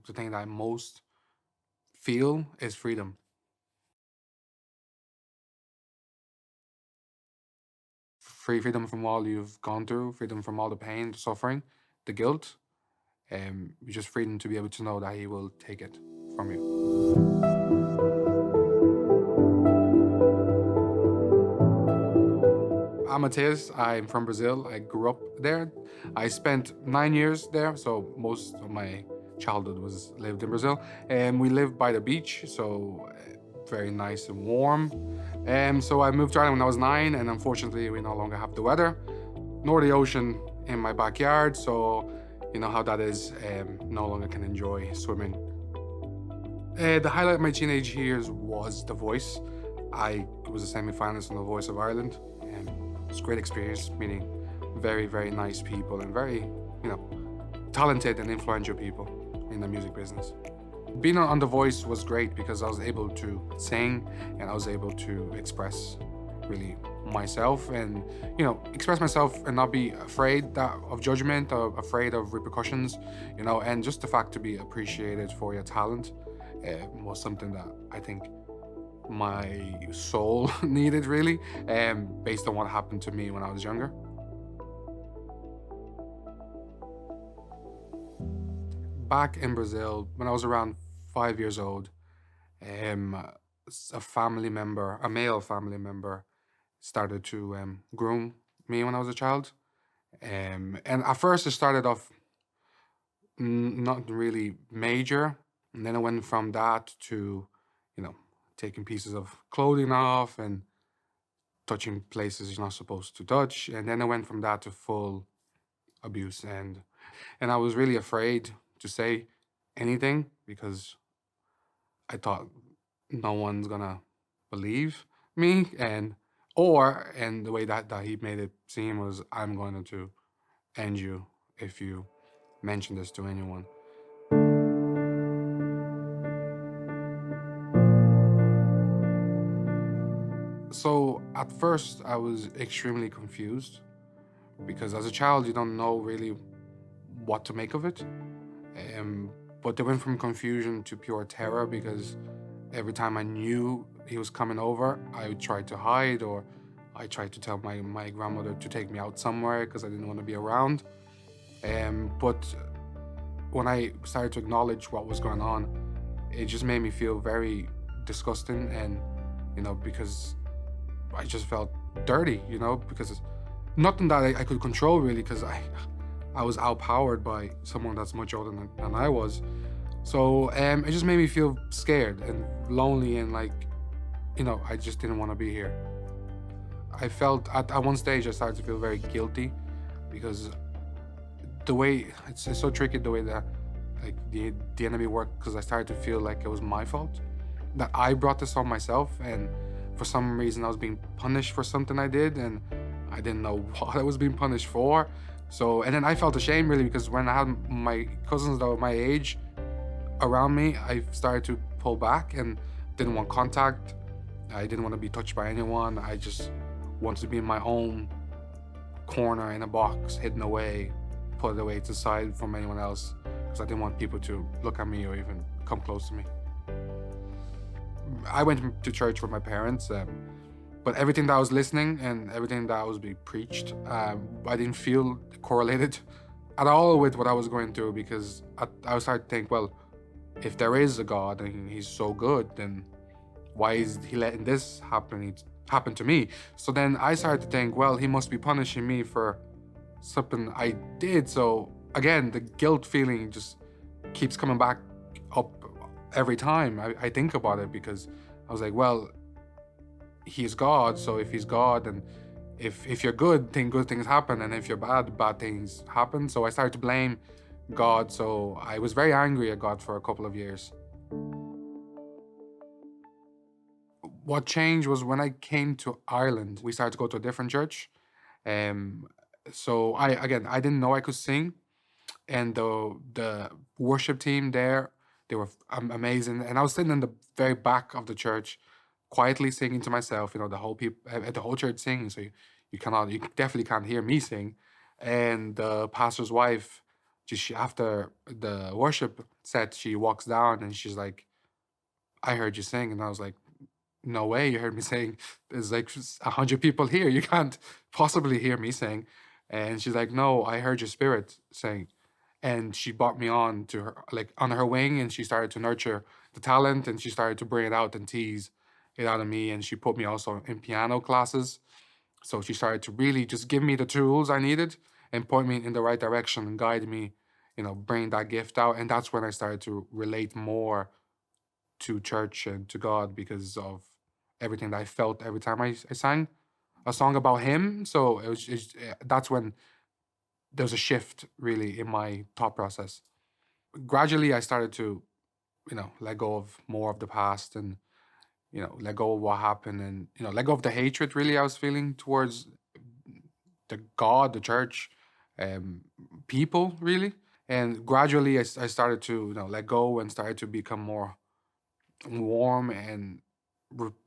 the thing that I most feel is freedom. Freedom from all you've gone through, freedom from all the pain, the suffering, the guilt. Just freedom to be able to know that He will take it from you. I'm Matheus. I'm from Brazil. I grew up there. I spent 9 years there, so most of my childhood was lived in Brazil. And we lived by the beach, so very nice and warm. So I moved to Ireland when I was 9, and unfortunately, we no longer have the weather nor the ocean in my backyard. So you know how that is. No longer can enjoy swimming. The highlight of my teenage years was The Voice. I was a semi-finalist on The Voice of Ireland, and it was a great experience meeting very, very nice people and very, talented and influential people in the music business. Being on The Voice was great because I was able to sing and I was able to express really myself and express myself and not be afraid of judgment or afraid of repercussions, and just the fact to be appreciated for your talent was something that I think my soul needed really, based on what happened to me when I was younger. Back in Brazil, when I was around 5 years old, um, a family member, a male family member, started to groom me when I was a child. And at first, it started off not really major, and then it went from that to, you know, taking pieces of clothing off and touching places you're not supposed to touch, and then it went from that to full abuse. And I was really afraid to say anything because I thought no one's gonna believe me, and the way that he made it seem was, I'm going to end you if you mention this to anyone. So at first I was extremely confused because as a child you don't know really what to make of it. Um, but they went from confusion to pure terror because every time I knew he was coming over, I would try to hide, or I tried to tell my grandmother to take me out somewhere because I didn't want to be around. But when I started to acknowledge what was going on, it just made me feel very disgusting, and because I just felt dirty, because nothing that I could control really, because I was outpowered by someone that's much older than I was. So it just made me feel scared and lonely, and like, I just didn't want to be here. I felt at one stage I started to feel very guilty because the way it's so tricky the way that like the enemy worked, because I started to feel like it was my fault, that I brought this on myself, and for some reason I was being punished for something I did, and I didn't know what I was being punished for. So, and then I felt ashamed really because when I had my cousins that were my age around me, I started to pull back and didn't want contact. I didn't want to be touched by anyone. I just wanted to be in my own corner in a box, hidden away, put it away to the side from anyone else, because I didn't want people to look at me or even come close to me. I went to church with my parents, but everything that I was listening and everything that was being preached, I didn't feel correlated at all with what I was going through, because I started to think, well, if there is a God and He's so good, then why is He letting this happen to me? So then I started to think, well, He must be punishing me for something I did. So again, the guilt feeling just keeps coming back up every time I think about it, because I was like, well, He's God, so if He's God, then if you're good, then good things happen, and if you're bad things happen. So I started to blame God. So I was very angry at God for a couple of years. What changed was when I came to Ireland, we started to go to a different church. Um, so I didn't know I could sing, and the worship team there, they were amazing. And I was sitting in the very back of the church, quietly singing to myself. The whole church singing, so you definitely can't hear me sing. And the pastor's wife after the worship set, she walks down and she's like, "I heard you sing," and I was like, "No way, you heard me sing. There's like 100 people here. You can't possibly hear me sing." And she's like, "No, I heard your spirit sing." And she brought me on to her, like on her wing, and she started to nurture the talent, and she started to bring it out and tease it out of me. And she put me also in piano classes. So she started to really just give me the tools I needed and point me in the right direction and guide me, bring that gift out. And that's when I started to relate more to church and to God because of everything that I felt every time I sang a song about Him. So that's when there was a shift really in my thought process. Gradually, I started to, let go of more of the past and, let go of what happened and, let go of the hatred really I was feeling towards the God, the church, um, people really. And gradually, I started to, let go and started to become more warm and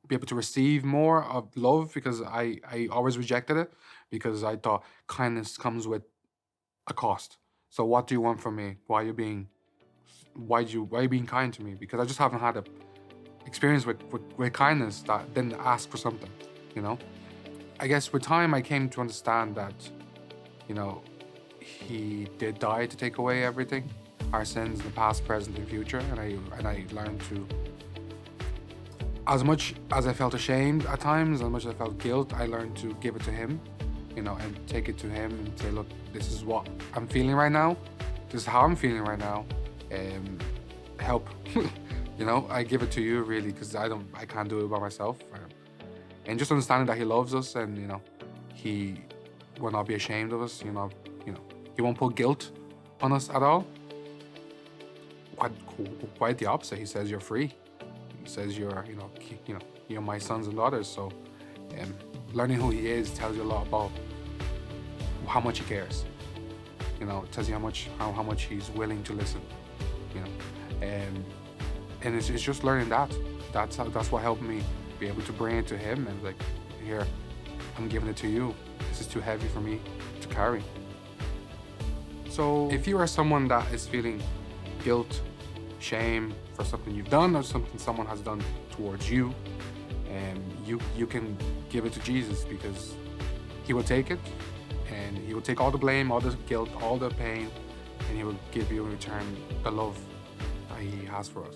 be able to receive more of love because I always rejected it because I thought kindness comes with a cost. So what do you want from me? Why are you being kind to me? Because I just haven't had a experience with kindness that didn't ask for something, you know? I guess with time I came to understand that, you know, he did die to take away everything, our sins in the past, present, and future, and I learned to, as much as I felt ashamed at times, as much as I felt guilt, I learned to give it to him, and take it to him and say, look, this is what I'm feeling right now. This is how I'm feeling right now. Help. I give it to you really because I can't do it by myself. And just understanding that he loves us and, he will not be ashamed of us, he won't put guilt on us at all. Quite the opposite. He says you're free. He says you're my sons and daughters. So learning who he is tells you a lot about how much he cares. It tells you how much he's willing to listen. And it's just learning that. That's what helped me be able to bring it to him and like, here, I'm giving it to you. This is too heavy for me to carry. So if you are someone that is feeling guilt, shame for something you've done or something someone has done towards you, you can give it to Jesus because he will take it and he will take all the blame, all the guilt, all the pain, and he will give you in return the love that he has for us.